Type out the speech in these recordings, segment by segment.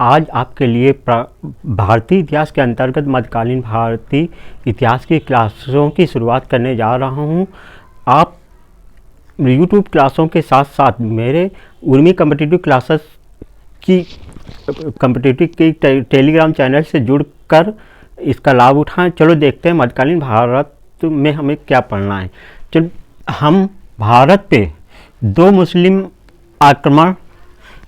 आज आपके लिए भारतीय इतिहास के अंतर्गत मध्यकालीन भारतीय इतिहास की क्लासों की शुरुआत करने जा रहा हूं। आप यूट्यूब क्लासों के साथ साथ मेरे उर्मी कॉम्पिटिटिव क्लासेस की टेलीग्राम चैनल से जुड़कर इसका लाभ उठाएं। चलो देखते हैं मध्यकालीन भारत में हमें क्या पढ़ना है। चलो, हम भारत पे दो मुस्लिम आक्रमण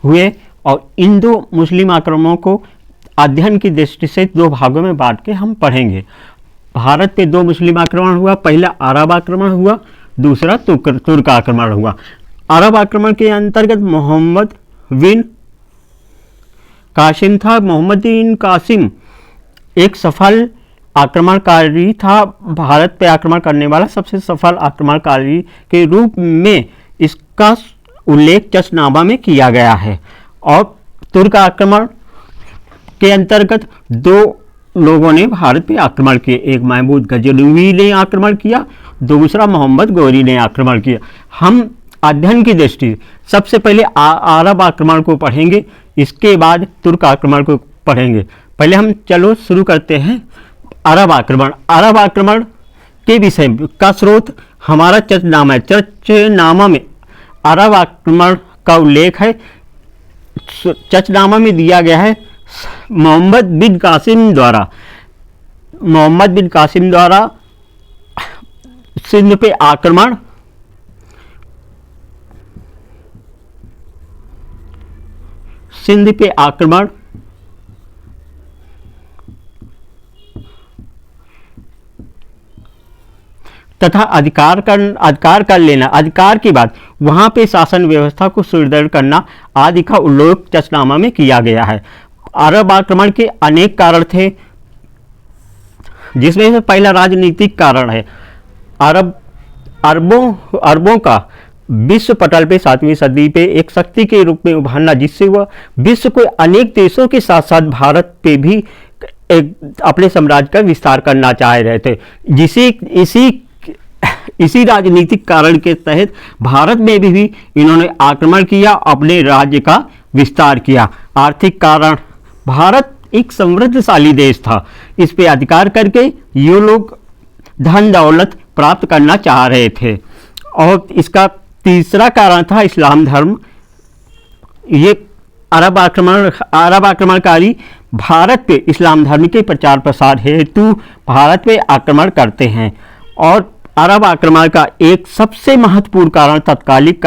हुए और इन दो मुस्लिम आक्रमणों को अध्ययन की दृष्टि से दो भागों में बांट के हम पढ़ेंगे। भारत पे दो मुस्लिम आक्रमण हुआ, पहला अरब आक्रमण हुआ, दूसरा तुर्क आक्रमण हुआ। अरब आक्रमण के अंतर्गत मोहम्मद बिन कासिम था। मोहम्मद बिन कासिम एक सफल आक्रमणकारी था, भारत पे आक्रमण करने वाला सबसे सफल आक्रमणकारी के रूप में इसका उल्लेख चशनामा में किया गया है। और तुर्क आक्रमण के अंतर्गत दो लोगों ने भारत पे आक्रमण किए, एक महमूद गजनवी ने आक्रमण किया, दूसरा मोहम्मद गोरी ने आक्रमण किया। हम अध्ययन की दृष्टि सबसे पहले अरब आक्रमण को पढ़ेंगे, इसके बाद तुर्क आक्रमण को पढ़ेंगे। पहले हम चलो शुरू करते हैं अरब आक्रमण। अरब आक्रमण के विषय का स्रोत हमारा चर्चनामा है। चर्चनामा में अरब आक्रमण का उल्लेख है। चर्चनामा में दिया गया है मोहम्मद बिन कासिम द्वारा सिंध पे आक्रमण, तथा अधिकार कर लेना, अधिकार के बाद वहां पे शासन व्यवस्था को सुदृढ़ करना आदि का उल्लेख चशनामा में किया गया है। अरब आक्रमण के अनेक कारण थे, जिसमें से पहला राजनीतिक कारण है। अरबों का विश्व पटल पे 7वीं सदी पे एक शक्ति के रूप में उभरना, जिससे वह विश्व को अनेक देशों के साथ साथ भारत पे भी अपने साम्राज्य का विस्तार करना चाह रहे थे। इसी राजनीतिक कारण के तहत भारत में भी इन्होंने आक्रमण किया, अपने राज्य का विस्तार किया। आर्थिक कारण, भारत एक समृद्धशाली देश था, इस पे अधिकार करके ये लोग धन दौलत प्राप्त करना चाह रहे थे। और इसका तीसरा कारण था इस्लाम धर्म। ये अरब आक्रमणकारी भारत पे इस्लाम धर्म के प्रचार प्रसार हेतु भारत पे आक्रमण करते हैं। और अरब आक्रमण का एक सबसे महत्वपूर्ण कारण तत्कालिक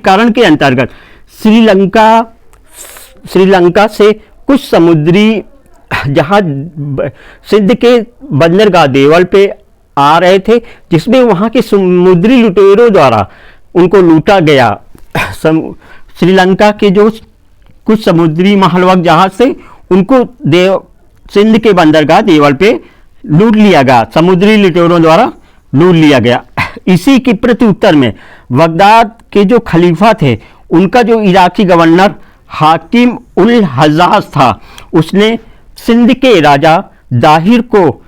कारण के अंतर्गत श्रीलंका से कुछ समुद्री जहाज सिंध के बंदरगाह देवल पे आ रहे थे, जिसमें वहां के समुद्री लुटेरों द्वारा उनको लूटा गया। श्रीलंका के जो कुछ समुद्री महलवक जहाज से उनको सिंध के बंदरगाह देवल पे लूट लिया गया, समुद्री लुटेरों द्वारा लूट लिया गया। इसी के प्रत्युत्तर में बगदाद के जो खलीफा थे, उनका जो इराकी गवर्नर हाकिम उल हज्जाज था, उसने सिंध के राजा दाहिर को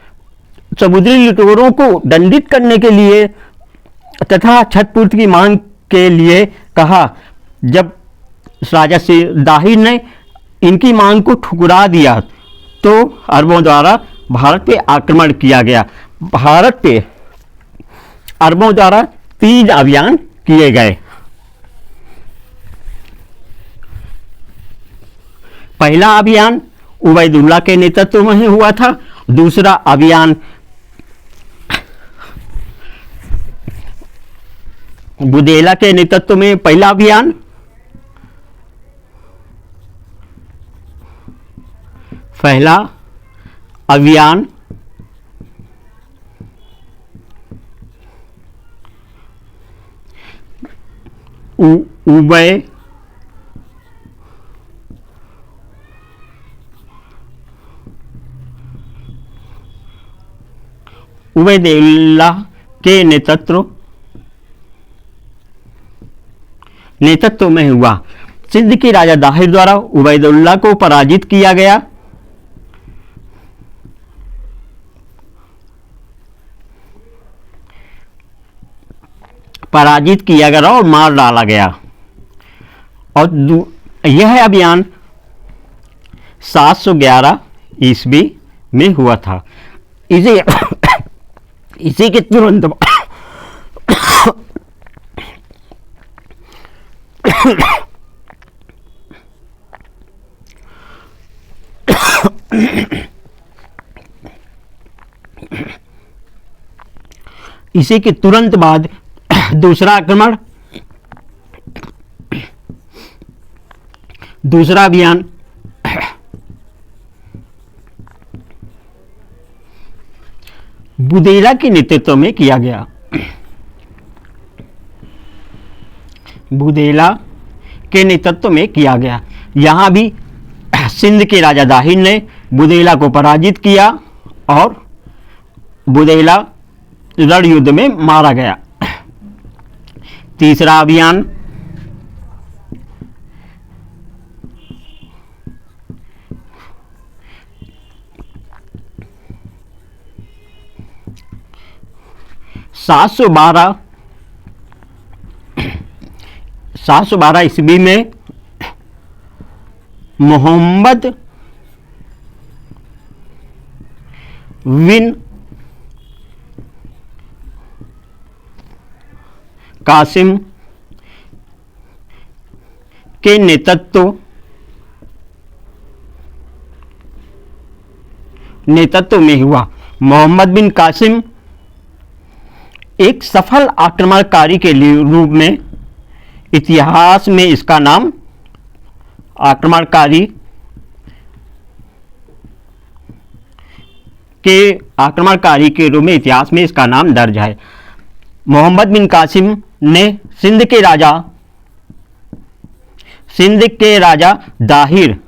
समुद्री लुटेरों को दंडित करने के लिए तथा छठपूर्ति की मांग के लिए कहा। जब राजा से दाहिर ने इनकी मांग को ठुकरा दिया तो अरबों द्वारा भारत पे आक्रमण किया गया। भारत पे अरबों द्वारा 3 अभियान किए गए। पहला अभियान उबैदुल्ला के नेतृत्व में हुआ था। दूसरा अभियान बुदेला के नेतृत्व में पहला अभियान, उबैदुल्ला के नेतृत्व में हुआ। सिंध के राजा दाहिर द्वारा उबैदुल्ला को पराजित किया गया। और मार डाला गया। और यह अभियान 711 ईस्वी में हुआ था। इसे इसी के तुरंत इसी के तुरंत बाद दूसरा आक्रमण, दूसरा अभियान बुदेला के नेतृत्व में किया गया। बुदेला के नेतृत्व में किया गया। यहां भी सिंध के राजा दाहिर ने बुदेला को पराजित किया और बुदेला रण युद्ध में मारा गया। तीसरा अभियान सात सौ बारह ईस्वी में मोहम्मद बिन कासिम के नेतृत्व में हुआ। मोहम्मद बिन कासिम एक सफल आक्रमणकारी के रूप में इतिहास में इसका नाम आक्रमणकारी के रूप में इतिहास में इसका नाम दर्ज है। मोहम्मद बिन कासिम ने सिंध के राजा दाहिर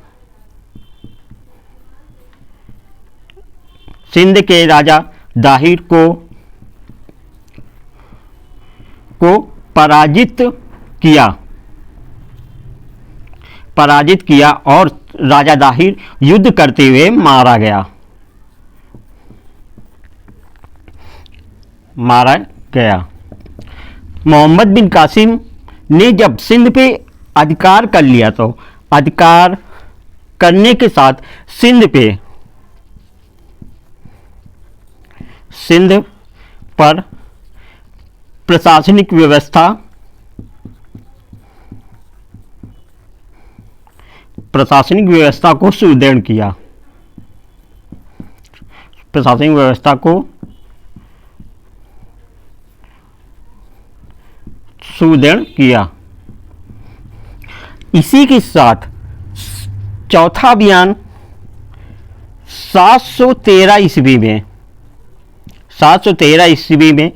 को पराजित किया और राजा दाहिर युद्ध करते हुए मारा गया। मोहम्मद बिन कासिम ने जब सिंध पे अधिकार कर लिया तो अधिकार करने के साथ सिंध पर प्रशासनिक व्यवस्था को सुदृढ़ किया। प्रशासनिक व्यवस्था को सुदृढ़ किया। इसी के साथ चौथा अभियान 713 ईस्वी में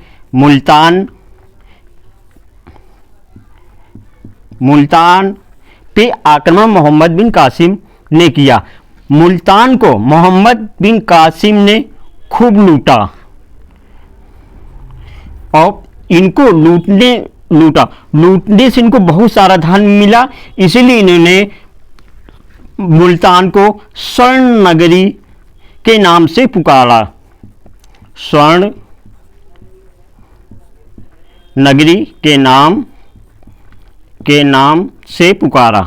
मुल्तान पे आक्रमण मोहम्मद बिन कासिम ने किया। मुल्तान को मोहम्मद बिन कासिम ने खूब लूटा और इनको लूटने से इनको बहुत सारा धन मिला, इसलिए इन्होंने मुल्तान को स्वर्ण नगरी के नाम से पुकारा। स्वर्ण नगरी के नाम से पुकारा।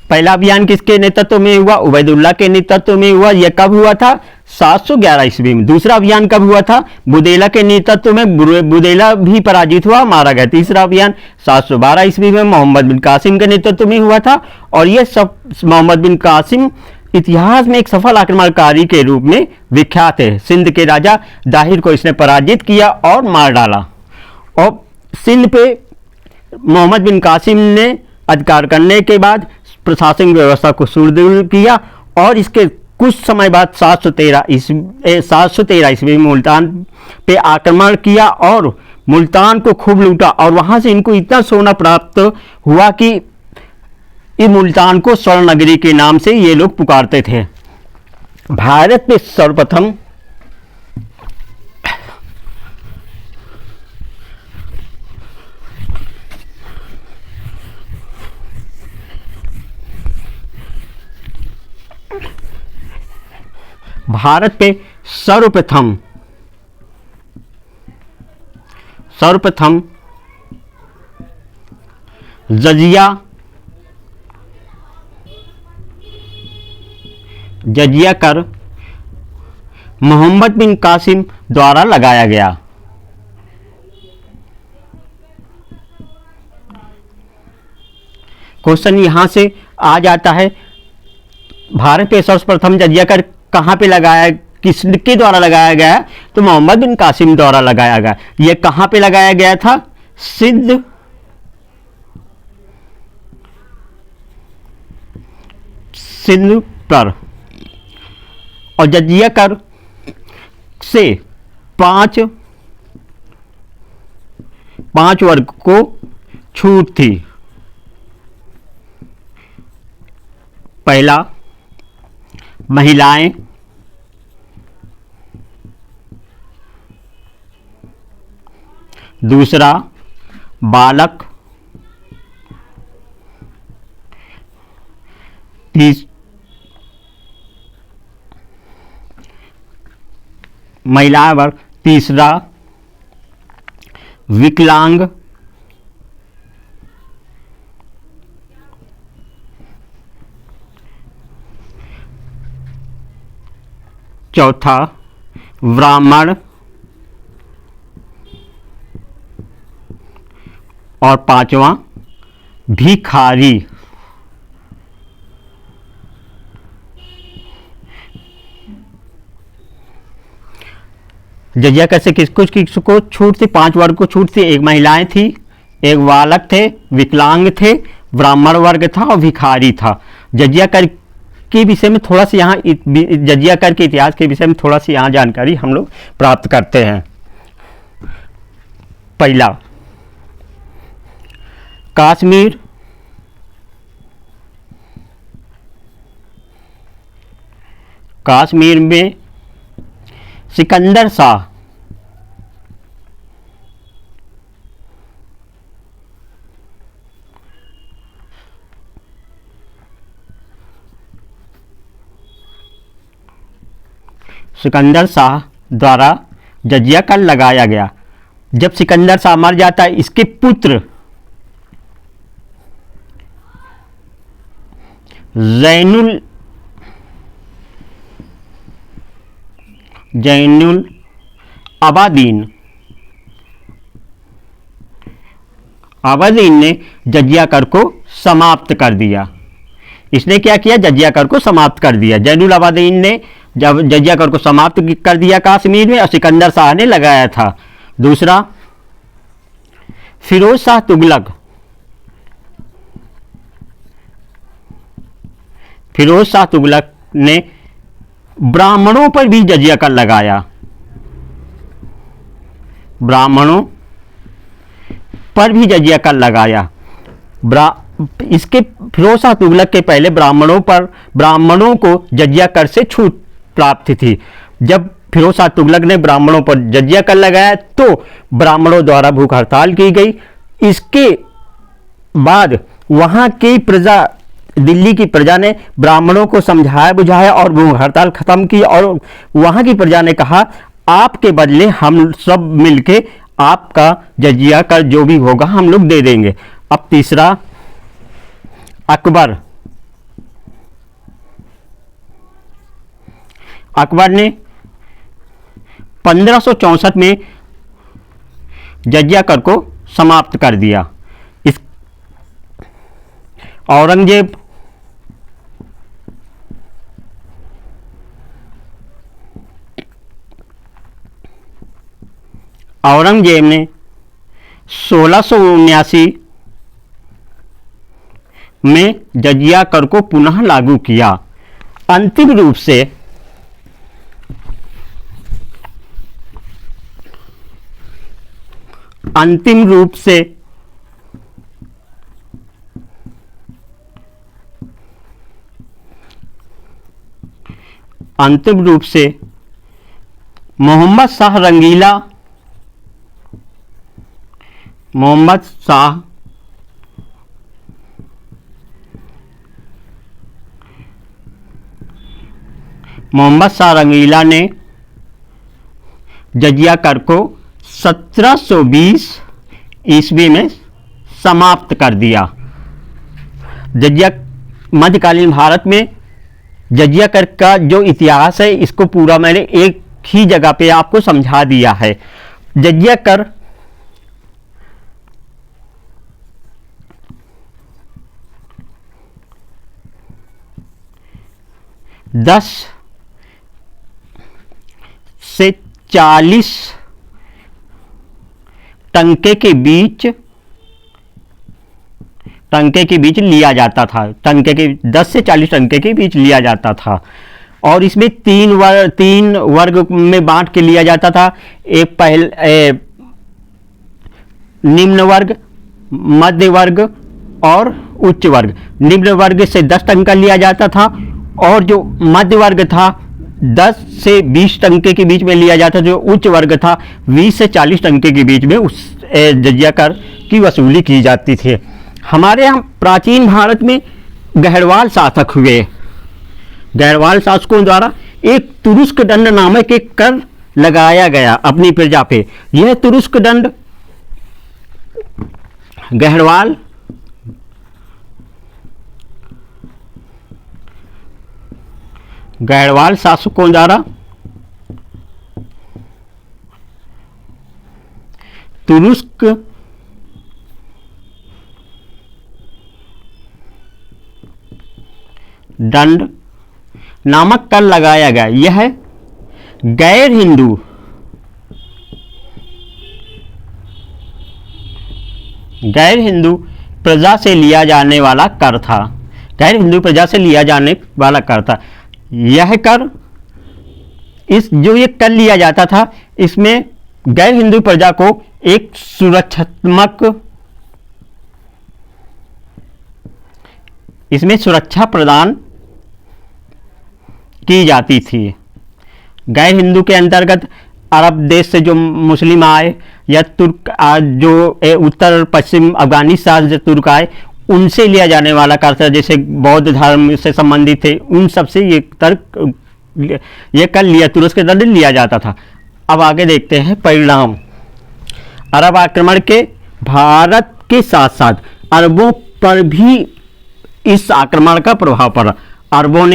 पहला अभियान किसके नेतृत्व में हुआ? उबैदुल्ला के नेतृत्व में हुआ। यह कब हुआ था? 711 ईस्वी में। दूसरा अभियान कब हुआ था? बुदेला के नेतृत्व में। बुदेला भी पराजित हुआ, मारा गया। तीसरा अभियान 712 ईस्वी में मोहम्मद बिन कासिम के नेतृत्व में हुआ था और यह सब मोहम्मद बिन कासिम इतिहास में एक सफल आक्रमणकारी के रूप में विख्यात है। सिंध के राजा दाहिर को इसने पराजित किया और मार डाला और सिंध पे मोहम्मद बिन कासिम ने अधिकार करने के बाद प्रशासनिक व्यवस्था को सुदृढ़ किया और इसके कुछ समय बाद 713 ईस्वी में मुल्तान पे आक्रमण किया और मुल्तान को खूब लूटा और वहां से इनको इतना सोना प्राप्त हुआ कि इस मुल्तान को स्वर्ण नगरी के नाम से ये लोग पुकारते थे। भारत में सर्वप्रथम जजिया कर मोहम्मद बिन कासिम द्वारा लगाया गया। क्वेश्चन यहां से आ जाता है, भारत में सर्वप्रथम जजिया कर कहां पे लगाया, किसके द्वारा लगाया गया? तो मोहम्मद बिन कासिम द्वारा लगाया गया। यह कहां पे लगाया गया था? सिंध पर। और जजिया कर से पांच वर्ग को छूट थी। पहला, महिलाएं। दूसरा, बालक। महिला वर्ग। तीसरा, विकलांग। चौथा, ब्राह्मण। और पांचवा, भिखारी। जजिया कर से किसको छूट थी? 5 वर्ग को छूट थी। एक महिलाएं थी, एक बालक थे, विकलांग थे, ब्राह्मण वर्ग था और भिखारी था। जजिया कर के विषय में थोड़ा सा यहाँ, जजिया कर के इतिहास के विषय में थोड़ा सी यहाँ जानकारी हम लोग प्राप्त करते हैं। पहला, कश्मीर में सिकंदर शाह द्वारा जजिया कर लगाया गया। जब सिकंदर शाह मर जाता है, इसके पुत्र जैनुल आबादीन ने जजिया कर को समाप्त कर दिया। इसने क्या किया? जजिया कर को समाप्त कर दिया। जैनुल आबादीन ने जब जजिया कर को समाप्त कर दिया कश्मीर में, और सिकंदर शाह ने लगाया था। दूसरा, फिरोज शाह तुगलक ने ब्राह्मणों पर भी जजिया कर लगाया। इसके फिरोज शाह तुगलक के पहले ब्राह्मणों को जजिया कर से छूट प्राप्त थी। जब फिरोज शाह तुगलक ने ब्राह्मणों पर जजिया कर लगाया तो ब्राह्मणों द्वारा भूख हड़ताल की गई। इसके बाद वहां की प्रजा, दिल्ली की प्रजा ने ब्राह्मणों को समझाया बुझाया और भूख हड़ताल खत्म की, और वहां की प्रजा ने कहा, आपके बदले हम सब मिलके आपका जजिया कर जो भी होगा हम लोग दे देंगे। अब तीसरा, अकबर ने 1564 में जजिया कर को समाप्त कर दिया। औरंगजेब ने 1679 में जजिया कर को पुनः लागू किया। अंतिम रूप से मोहम्मद शाह रंगीला ने जजिया कर को 1720 ईस्वी में समाप्त कर दिया। जजिया मध्यकालीन भारत में जजिया कर का जो इतिहास है इसको पूरा मैंने एक ही जगह पे आपको समझा दिया है। जजिया कर दस से 40 टंके के बीच लिया जाता था। टंके के 10 से 40 टंके के बीच लिया जाता था और इसमें तीन वर्ग में बांट के लिया जाता था। एक निम्न वर्ग, मध्य वर्ग और उच्च वर्ग। निम्न वर्ग से 10 टंका लिया जाता था और जो मध्य वर्ग था 10 से 20 टंके के बीच में लिया जाता था। जो उच्च वर्ग था 20 से 40 टंके के बीच में उस जजिया कर की वसूली की जाती थी। हमारे यहाँ प्राचीन भारत में गहरवाल शासक हुए। गहरवाल शासकों द्वारा एक तुरुस्क दंड नामक एक कर लगाया गया अपनी प्रजा पे। यह तुरुस्क दंड गहरवाल शासकों द्वारा तुरुस्क दंड नामक कर लगाया गया। यह गैर हिंदू प्रजा से लिया जाने वाला कर था। गैर हिंदू प्रजा से लिया जाने वाला कर था। यह कर जो ये कर लिया जाता था इसमें गैर हिंदू प्रजा को एक सुरक्षा प्रदान की जाती थी। गैर हिंदू के अंतर्गत अरब देश से जो मुस्लिम आए या तुर्क जो उत्तर पश्चिम अफगानिस्तान से तुर्क आए उनसे लिया जाने वाला कर था। जैसे बौद्ध धर्म से संबंधित थे उन सबसे ये कर लिया तुरुस्क दंड लिया जाता था। अब आगे देखते हैं परिणाम। अरब आक्रमण के भारत के साथ साथ अरबों पर भी इस आक्रमण का प्रभाव पड़ा। अरबों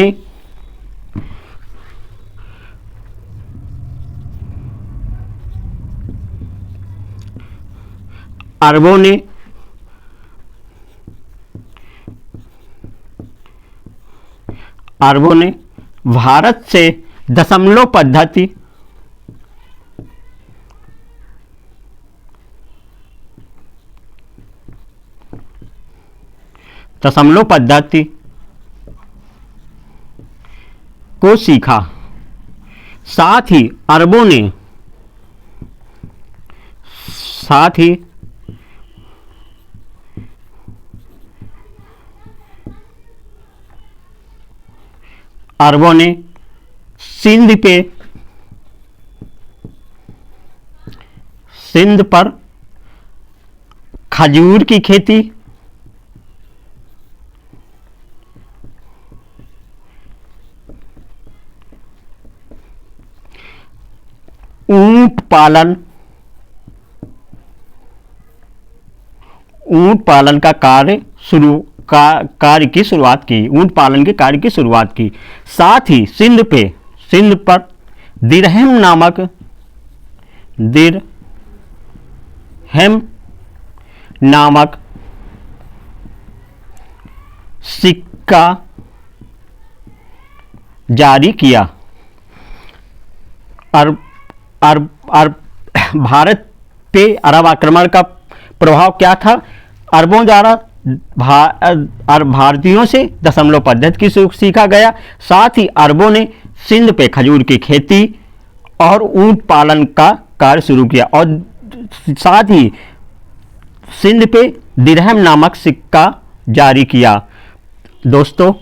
ने भारत से दशमलव पद्धति को सीखा। साथ ही अरबों ने सिंध पर खजूर की खेती, ऊंट पालन का कार्य की शुरुआत की। ऊंट पालन के कार्य की शुरुआत की। साथ ही सिंध पर दिरहम नामक सिक्का जारी किया। भारत पे अरब आक्रमण का प्रभाव क्या था? अरबों द्वारा भारतीयों से दशमलव पद्धति की सीखा गया। साथ ही अरबों ने सिंध पे खजूर की खेती और ऊंट पालन का कार्य शुरू किया और साथ ही सिंध पे दिरहम नामक सिक्का जारी किया। दोस्तों,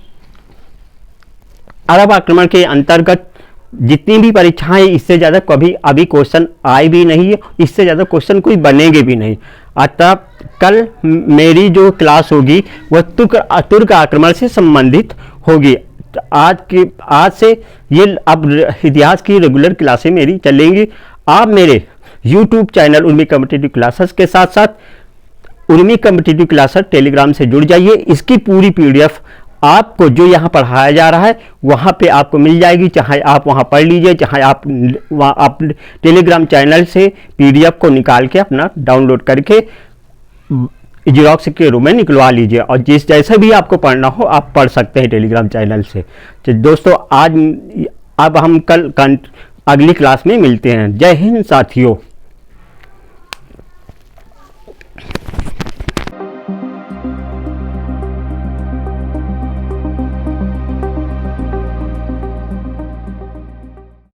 अरब आक्रमण के अंतर्गत जितनी भी परीक्षाएं इससे ज़्यादा कभी अभी क्वेश्चन आए भी नहीं है, इससे ज़्यादा क्वेश्चन कोई बनेंगे भी नहीं। अतः कल मेरी जो क्लास होगी वह तुर्क आक्रमण से संबंधित होगी। आज से ये अब इतिहास की रेगुलर क्लासें मेरी चलेंगी। आप मेरे YouTube channel Urmi competitive classes के साथ साथ उर्मी कॉम्पिटिटिव क्लासेस टेलीग्राम से जुड़ जाइए। इसकी पूरी पीडीएफ आपको जो यहाँ पढ़ाया जा रहा है वहाँ पे आपको मिल जाएगी, चाहे आप वहाँ पढ़ लीजिए, चाहे आप वहाँ आप टेलीग्राम चैनल से पीडीएफ को निकाल के अपना डाउनलोड करके जेरॉक्स के रूप में निकलवा लीजिए, और जिस जैसे भी आपको पढ़ना हो आप पढ़ सकते हैं टेलीग्राम चैनल से। तो दोस्तों अब हम कल अगली क्लास में मिलते हैं। जय हिंद साथियों।